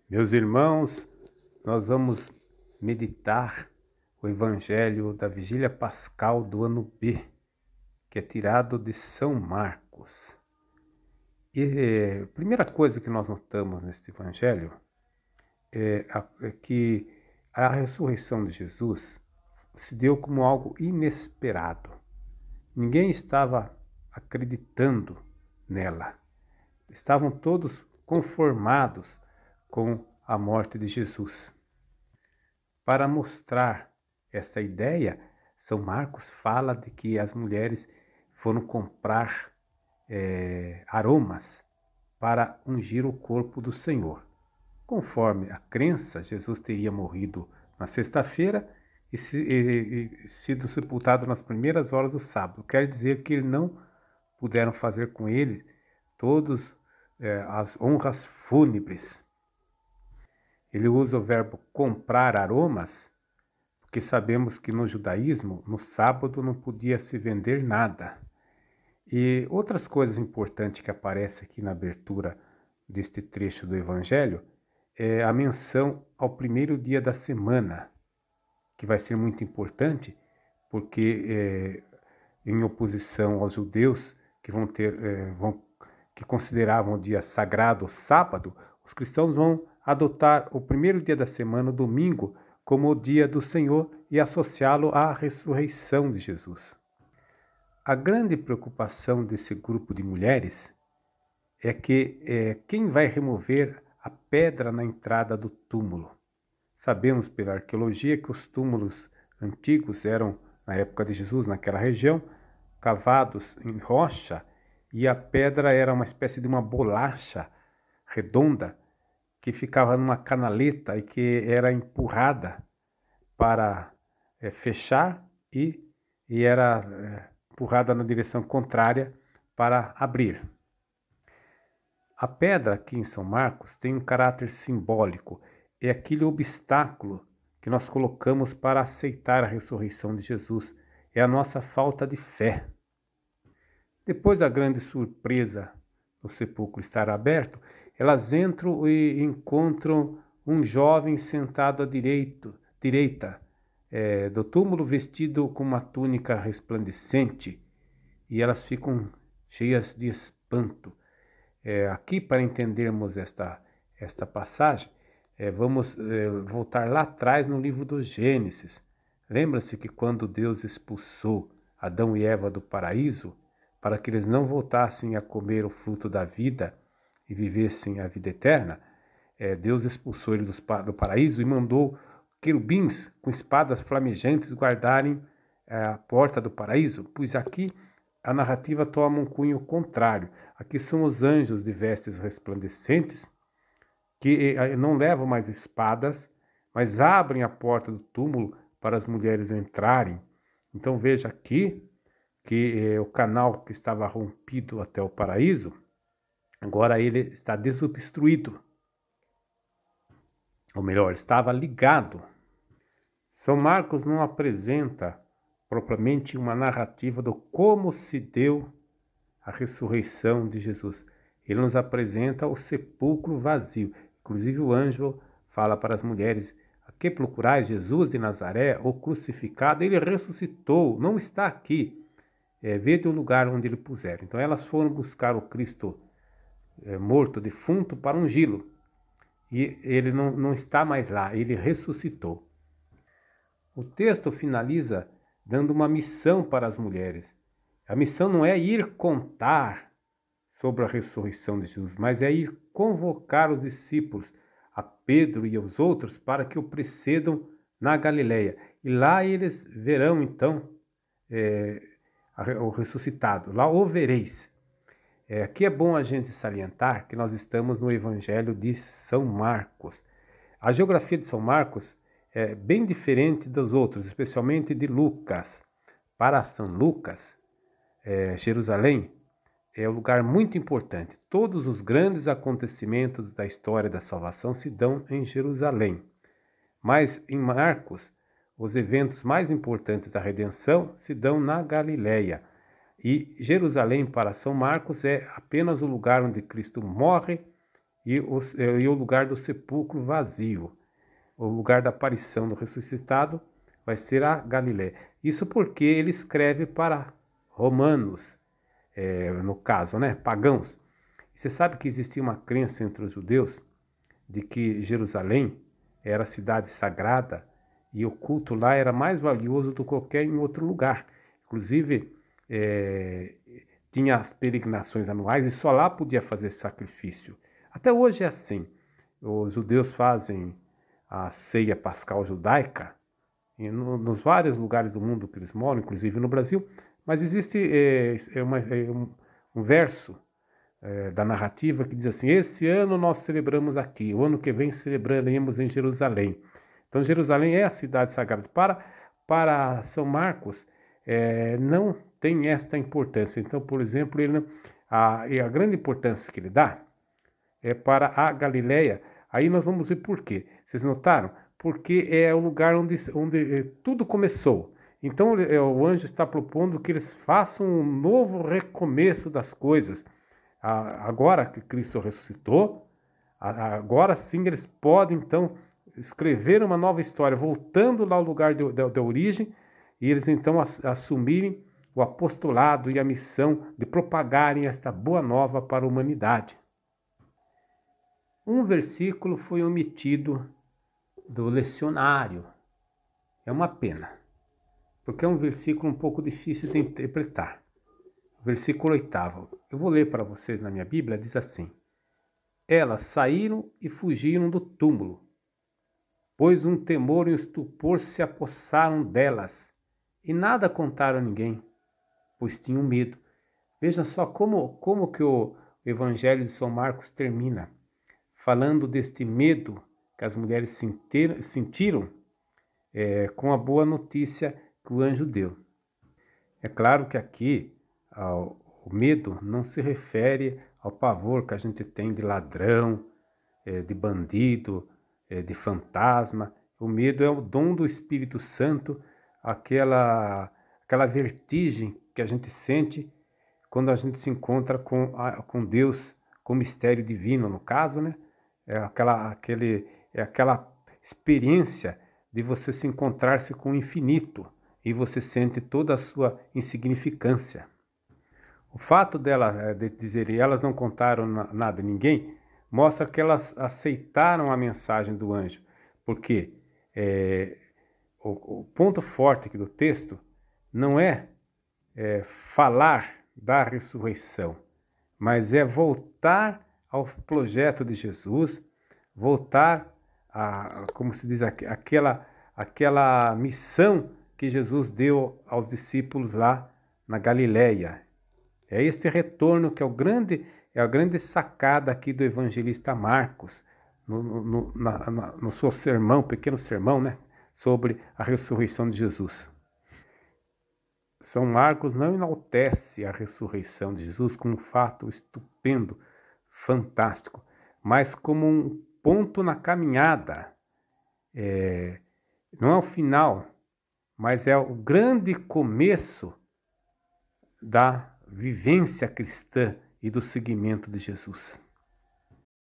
Meus irmãos, nós vamos meditar o Evangelho da Vigília Pascal do ano B, que é tirado de São Marcos. E a primeira coisa que nós notamos neste Evangelho é que a ressurreição de Jesus se deu como algo inesperado. Ninguém estava acreditando nela. Estavam todos conformados com a morte de Jesus. Para mostrar essa ideia, São Marcos fala de que as mulheres foram comprar aromas para ungir o corpo do Senhor. Conforme a crença, Jesus teria morrido na sexta-feira e sido sepultado nas primeiras horas do sábado. Quer dizer que não puderam fazer com ele todas as honras fúnebres. Ele usa o verbo comprar aromas, porque sabemos que no judaísmo, no sábado, não podia se vender nada. E outras coisas importantes que aparecem aqui na abertura deste trecho do Evangelho é a menção ao primeiro dia da semana, que vai ser muito importante, porque em oposição aos judeus que consideravam o dia sagrado, o sábado, os cristãos vão adotar o primeiro dia da semana, o domingo, como o dia do Senhor e associá-lo à ressurreição de Jesus. A grande preocupação desse grupo de mulheres é que quem vai remover a pedra na entrada do túmulo? Sabemos pela arqueologia que os túmulos antigos eram, na época de Jesus, naquela região, cavados em rocha, e a pedra era uma espécie de uma bolacha redonda que ficava numa canaleta e que era empurrada para fechar e era empurrada na direção contrária para abrir. A pedra aqui em São Marcos tem um caráter simbólico, é aquele obstáculo que nós colocamos para aceitar a ressurreição de Jesus, é a nossa falta de fé. Depois da grande surpresa do sepulcro estar aberto, elas entram e encontram um jovem sentado à direita do túmulo, vestido com uma túnica resplandecente, e elas ficam cheias de espanto. Aqui, para entendermos esta passagem, vamos voltar lá atrás no livro do Gênesis. Lembra-se que quando Deus expulsou Adão e Eva do paraíso, para que eles não voltassem a comer o fruto da vida e vivessem a vida eterna, Deus expulsou eles do paraíso e mandou querubins com espadas flamejantes guardarem a porta do paraíso, pois aqui a narrativa toma um cunho contrário. Aqui são os anjos de vestes resplandecentes que não levam mais espadas, mas abrem a porta do túmulo para as mulheres entrarem. Então veja aqui que o canal que estava rompido até o paraíso, agora ele está desobstruído. Ou melhor, estava ligado. São Marcos não apresenta propriamente uma narrativa do como se deu a ressurreição de Jesus. Ele nos apresenta o sepulcro vazio. Inclusive o anjo fala para as mulheres: a que procurais Jesus de Nazaré, o crucificado? Ele ressuscitou, não está aqui. Vede o lugar onde ele puseram. Então elas foram buscar o Cristo morto, defunto, para ungí-lo. E ele não está mais lá, ele ressuscitou. O texto finaliza dando uma missão para as mulheres. A missão não é ir contar sobre a ressurreição de Jesus, mas é ir convocar os discípulos, a Pedro e aos outros, para que o precedam na Galileia. E lá eles verão, então, o ressuscitado. Lá o vereis. Aqui é bom a gente salientar que nós estamos no Evangelho de São Marcos. A geografia de São Marcos é bem diferente dos outros, especialmente de Lucas. Para São Lucas, Jerusalém é um lugar muito importante. Todos os grandes acontecimentos da história da salvação se dão em Jerusalém. Mas em Marcos, os eventos mais importantes da redenção se dão na Galileia. E Jerusalém para São Marcos é apenas o lugar onde Cristo morre e o lugar do sepulcro vazio. O lugar da aparição do ressuscitado vai ser a Galiléia. Isso porque ele escreve para romanos, no caso, né, pagãos. Você sabe que existia uma crença entre os judeus de que Jerusalém era a cidade sagrada e o culto lá era mais valioso do que qualquer em outro lugar. Inclusive, tinha as peregrinações anuais e só lá podia fazer sacrifício. Até hoje é assim. Os judeus fazem a ceia pascal judaica nos vários lugares do mundo que eles moram, inclusive no Brasil, mas existe um verso da narrativa que diz assim: esse ano nós celebramos aqui, o ano que vem celebraremos em Jerusalém. Então Jerusalém é a cidade sagrada. Para São Marcos não tem esta importância. Então, por exemplo, a grande importância que ele dá é para a Galiléia. Aí nós vamos ver por quê. Vocês notaram? Porque é o lugar onde tudo começou. Então o anjo está propondo que eles façam um novo recomeço das coisas. Agora que Cristo ressuscitou, agora sim eles podem então escrever uma nova história, voltando lá ao lugar da origem, e eles então assumirem o apostolado e a missão de propagarem esta boa nova para a humanidade. Um versículo foi omitido do lecionário. É uma pena, porque é um versículo um pouco difícil de interpretar. Versículo 8. Eu vou ler para vocês na minha Bíblia, diz assim: elas saíram e fugiram do túmulo, pois um temor e um estupor se apossaram delas, e nada contaram a ninguém, pois tinham medo. Veja só como que o Evangelho de São Marcos termina, falando deste medo que as mulheres sentiram com a boa notícia que o anjo deu. É claro que aqui o medo não se refere ao pavor que a gente tem de ladrão, de bandido, de fantasma. O medo é o dom do Espírito Santo, aquela vertigem que a gente sente quando a gente se encontra com Deus, com o mistério divino, no caso, né? É aquela experiência de você se encontrar-se com o infinito e você sente toda a sua insignificância. O fato de dizerem elas não contaram nada a ninguém mostra que elas aceitaram a mensagem do anjo, porque o ponto forte aqui do texto não é falar da ressurreição, mas é voltar ao projeto de Jesus, voltar como se diz, aquela missão que Jesus deu aos discípulos lá na Galiléia. É este retorno que é a grande sacada aqui do evangelista Marcos, no seu sermão, pequeno sermão, né, sobre a ressurreição de Jesus. São Marcos não enaltece a ressurreição de Jesus como um fato estupendo, fantástico, mas como um ponto na caminhada. Não é o final, mas é o grande começo da vivência cristã e do seguimento de Jesus.